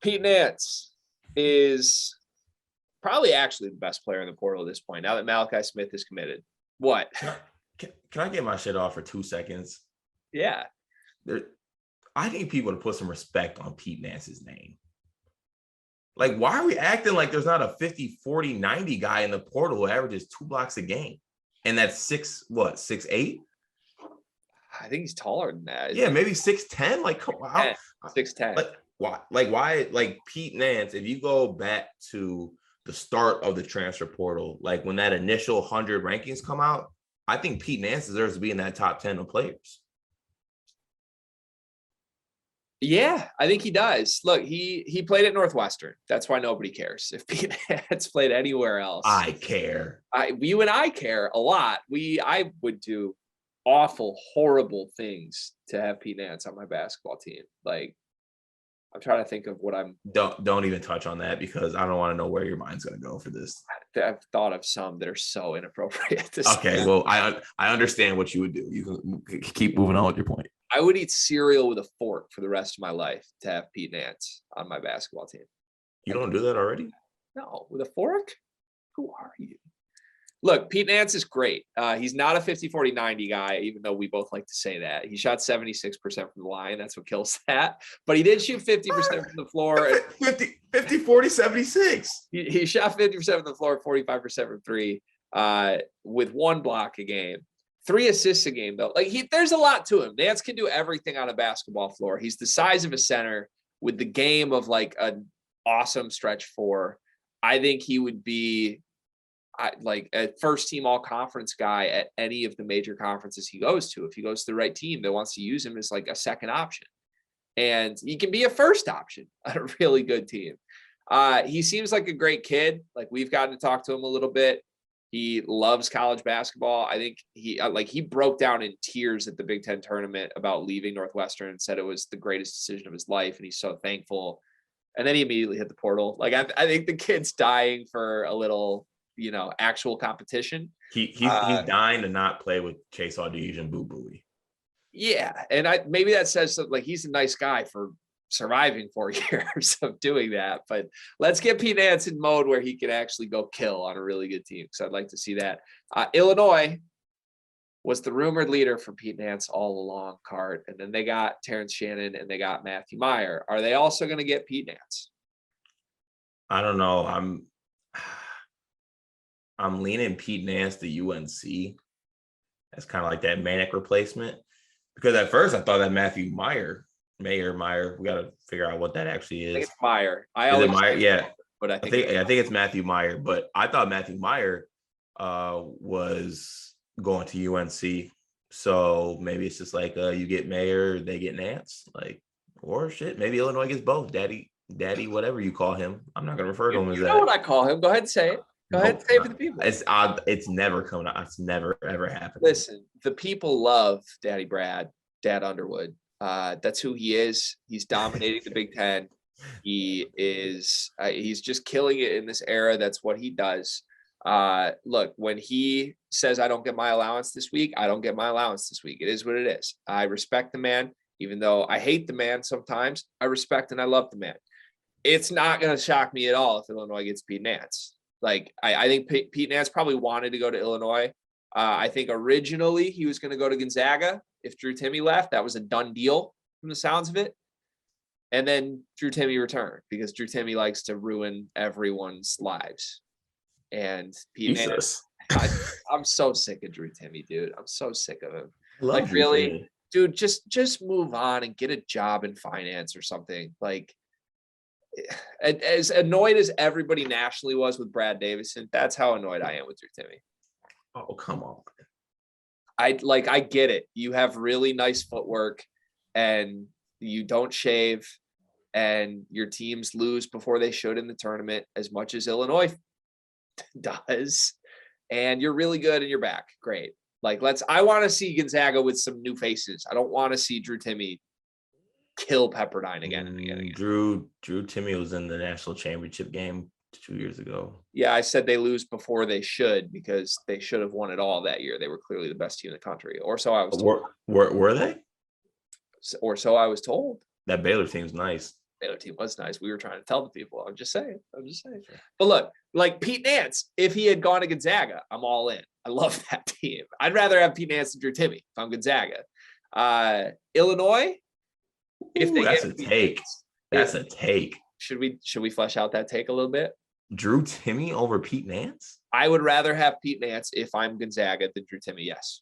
Pete Nance is probably actually the best player in the portal at this point, now that Malachi Smith is committed. What? Can I get my shit off for 2 seconds? Yeah. I need people to put some respect on Pete Nance's name. Like, why are we acting like there's not a 50, 40, 90 guy in the portal who averages 2 blocks a game? And that's 6'8"? I think he's taller than that. Yeah, maybe 6'10". Like, come on. 6'10". Why? Like Pete Nance, if you go back to the start of the transfer portal, like when that initial 100 rankings come out, I think Pete Nance deserves to be in that top 10 of players. Yeah, I think he does. Look, he played at Northwestern. That's why nobody cares. If Pete Nance played anywhere else, I care. You and I care a lot. I would do awful, horrible things to have Pete Nance on my basketball team. Like, I'm trying to think of what I'm. Don't even touch on that, because I don't want to know where your mind's going to go for this. I've thought of some that are so inappropriate. Okay, well, I understand what you would do. You can keep moving on with your point. I would eat cereal with a fork for the rest of my life to have Pete Nance on my basketball team. You don't do that already? No, with a fork? Who are you? Look, Pete Nance is great. He's not a 50, 40, 90 guy, even though we both like to say that. He shot 76% from the line. That's what kills that. But he did shoot 50% from the floor. 50, 40, 76. He shot 50% from the floor, 45% from three, with 1 block a game. 3 assists a game, though. Like, there's a lot to him. Nance can do everything on a basketball floor. He's the size of a center with the game of like an awesome stretch 4. I think he would be like a first team all conference guy at any of the major conferences he goes to. If he goes to the right team that wants to use him as like a second option, and he can be a first option on a really good team. He seems like a great kid. Like, we've gotten to talk to him a little bit. He loves college basketball. I think he broke down in tears at the Big Ten tournament about leaving Northwestern and said it was the greatest decision of his life, and he's so thankful. And then he immediately hit the portal. Like, I think the kid's dying for a little, actual competition. He's dying to not play with Chase Audige and Boo Buie. Yeah, and maybe that says something. Like, he's a nice guy for surviving 4 years of doing that. But let's get Pete Nance in mode where he can actually go kill on a really good team, because I'd like to see that. Illinois was the rumored leader for Pete Nance all along, Cart, and then they got Terrence Shannon and they got Matthew Meyer. Are they also going to get Pete Nance? I don't know. I'm leaning Pete Nance to UNC. That's kind of like that Manic replacement, because at first I thought that Matthew Meyer, we got to figure out what that actually is. I think it's Meyer. Meyer? Yeah, but I think it's Matthew Meyer. But I thought Matthew Meyer was going to UNC. So maybe it's just like you get Mayer, they get Nance, like, or shit. Maybe Illinois gets both. Daddy, whatever you call him. I'm not gonna refer to him as that. You know what I call him? Go ahead and say it. Go ahead and say it for the people. It's never coming out. It's never ever happened. Listen, the people love Daddy Brad, Dad Underwood. That's who he is. He's dominating the Big Ten. He is. He's just killing it in this era. That's what he does. Look, when he says, I don't get my allowance this week, I don't get my allowance this week. It is what it is. I respect the man, even though I hate the man sometimes. I respect and I love the man. It's not going to shock me at all if Illinois gets Pete Nance. Like, I think Pete Nance probably wanted to go to Illinois. I think originally he was going to go to Gonzaga. If Drew Timme left, that was a done deal from the sounds of it. And then Drew Timme returned, because Drew Timme likes to ruin everyone's lives. And Pete Nance, I'm so sick of Drew Timme, dude. I'm so sick of him. Like, really, dude, just move on and get a job in finance or something. Like, as annoyed as everybody nationally was with Brad Davison, that's how annoyed I am with Drew Timme. Oh, come on. I get it. You have really nice footwork and you don't shave and your teams lose before they should in the tournament, as much as Illinois does. And you're really good and you're back. Great. Like, I want to see Gonzaga with some new faces. I don't want to see Drew Timme kill Pepperdine again and again. Drew Timme was in the national championship game 2 years ago. Yeah, I said they lose before they should, because they should have won it all that year. They were clearly the best team in the country, or so I was told. Were they? Or so I was told. That Baylor team's nice. tomato team was nice. We were trying to tell the people. I'm just saying. But look, like Pete Nance, if he had gone to Gonzaga, I'm all in. I love that team. I'd rather have Pete Nance than Drew Timme if I'm Gonzaga. Illinois, if they that's get a take. That's a take. Should we flesh out that take a little bit? Drew Timme over Pete Nance? I would rather have Pete Nance if I'm Gonzaga than Drew Timme. Yes.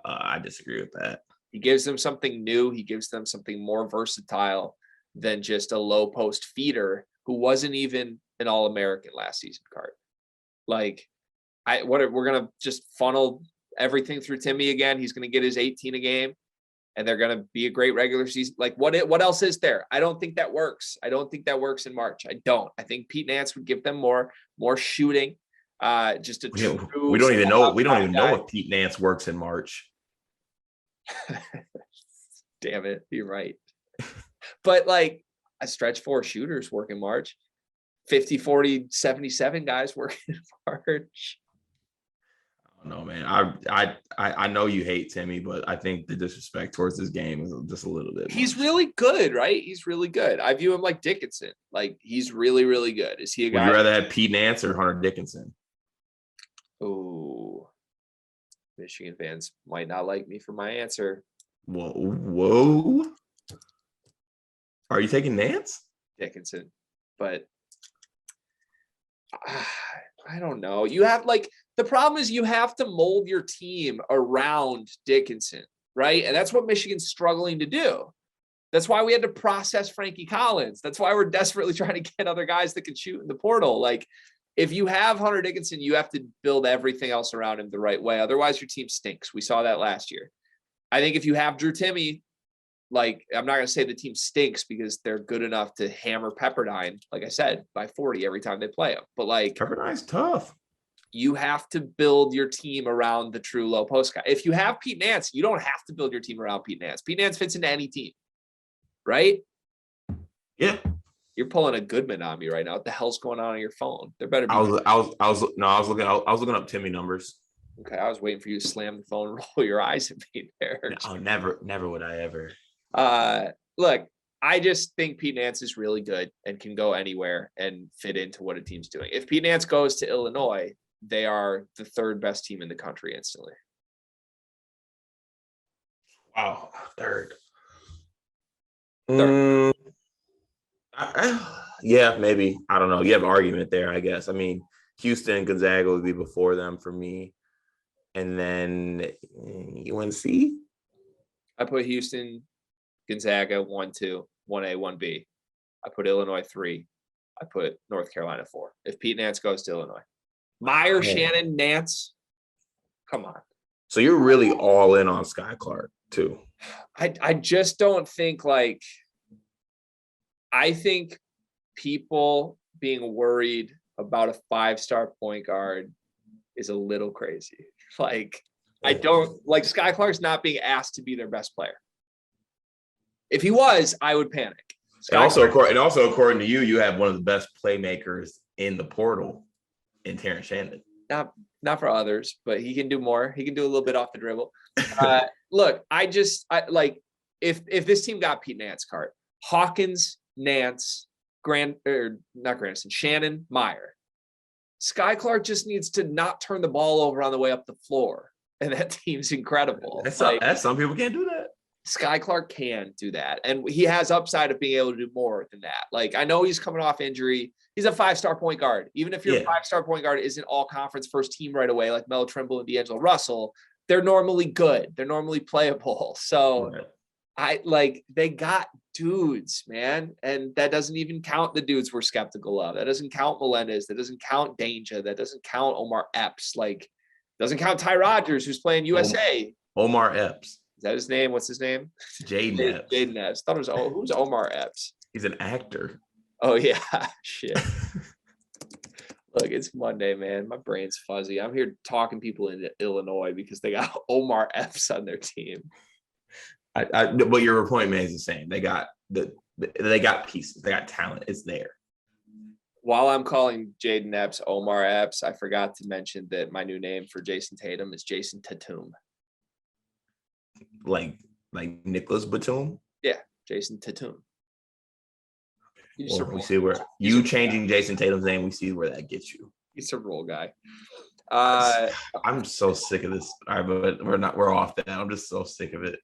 I disagree with that. He gives them something new. He gives them something more versatile than just a low post feeder who wasn't even an All-American last season card. Like, we're gonna just funnel everything through Timme again. He's gonna get his 18 a game, and they're gonna be a great regular season. Like, what else is there? I don't think that works. I don't think that works in March. I don't. I think Pete Nance would give them more shooting. Just a true. We don't even know. We don't even know if Pete Nance works in March. Damn it, you're right. But like a stretch 4 shooters work in March. 50, 40, 77 guys work in March. No, man. I know you hate Timme, but I think the disrespect towards this game is just a little bit. He's really good, right? He's really good. I view him like Dickinson. Like, he's really, really good. Is he a guy? Would you rather have Pete Nance or Hunter Dickinson? Oh, Michigan fans might not like me for my answer. Whoa. Are you taking Nance? Dickinson. But I don't know. You have the problem is you have to mold your team around Dickinson, right? And that's what Michigan's struggling to do. That's why we had to process Frankie Collins. That's why we're desperately trying to get other guys that can shoot in the portal. Like, if you have Hunter Dickinson, you have to build everything else around him the right way. Otherwise, your team stinks. We saw that last year. I think if you have Drew Timme, like, I'm not going to say the team stinks because they're good enough to hammer Pepperdine, like I said, by 40 every time they play them. But like, Pepperdine's tough. You have to build your team around the true low post guy. If you have Pete Nance, you don't have to build your team around Pete Nance. Pete Nance fits into any team, right? Yeah. You're pulling a Goodman on me right now. What the hell's going on your phone? There better be. I was looking up Timme numbers. Okay, I was waiting for you to slam the phone and roll your eyes at me there. No, never would I ever. Look, I just think Pete Nance is really good and can go anywhere and fit into what a team's doing. If Pete Nance goes to Illinois, they are the 3rd best team in the country instantly. Wow, third. Yeah, maybe. I don't know. You have an argument there, I guess. I mean, Houston and Gonzaga would be before them for me. And then UNC? I put Houston, Gonzaga 1, 2, 1A, 1B. I put Illinois 3. I put North Carolina 4. If Pete Nance goes to Illinois. Meyer, Shannon, Nance. Come on. So you're really all in on Sky Clark too. I just don't think I think people being worried about a 5-star point guard is a little crazy. I don't like Sky Clark's not being asked to be their best player. If he was, I would panic. And also, according to you, you have one of the best playmakers in the portal in Terrence Shannon. Not for others, but he can do more. He can do a little bit off the dribble. Look, if this team got Pete Nance card, Hawkins, Nance, Shannon, Meyer. Sky Clark just needs to not turn the ball over on the way up the floor, and that team's incredible. Some people can't do that. Sky Clark can do that, and he has upside of being able to do more than that. Like, I know he's coming off injury. He's a 5-star point guard. Even if your 5-star point guard isn't all conference first team right away, like Melo Trimble and D'Angelo Russell, they're normally good. They're normally playable. So they got dudes, man. And that doesn't even count the dudes we're skeptical of. That doesn't count Melendez. That doesn't count Danger. That doesn't count Omar Epps. Doesn't count Ty Rodgers, who's playing USA. Omar Epps. Is that his name? What's his name? Jaden Epps. Jaden Epps. Thought it was who's Omar Epps? He's an actor. Oh yeah, shit. Look, it's Monday, man. My brain's fuzzy. I'm here talking people in Illinois because they got Omar Epps on their team. But your point, man, is the same. They got pieces. They got talent. It's there. While I'm calling Jaden Epps Omar Epps, I forgot to mention that my new name for Jason Tatum is Jason Tatum. Like Nicholas Batum? Yeah, Jason Tatum. He's a we role. see where He's a you role changing Jason Tatum's name, we see where that gets you. He's a role guy. I'm so sick of this. All right, but we're off that. I'm just so sick of it.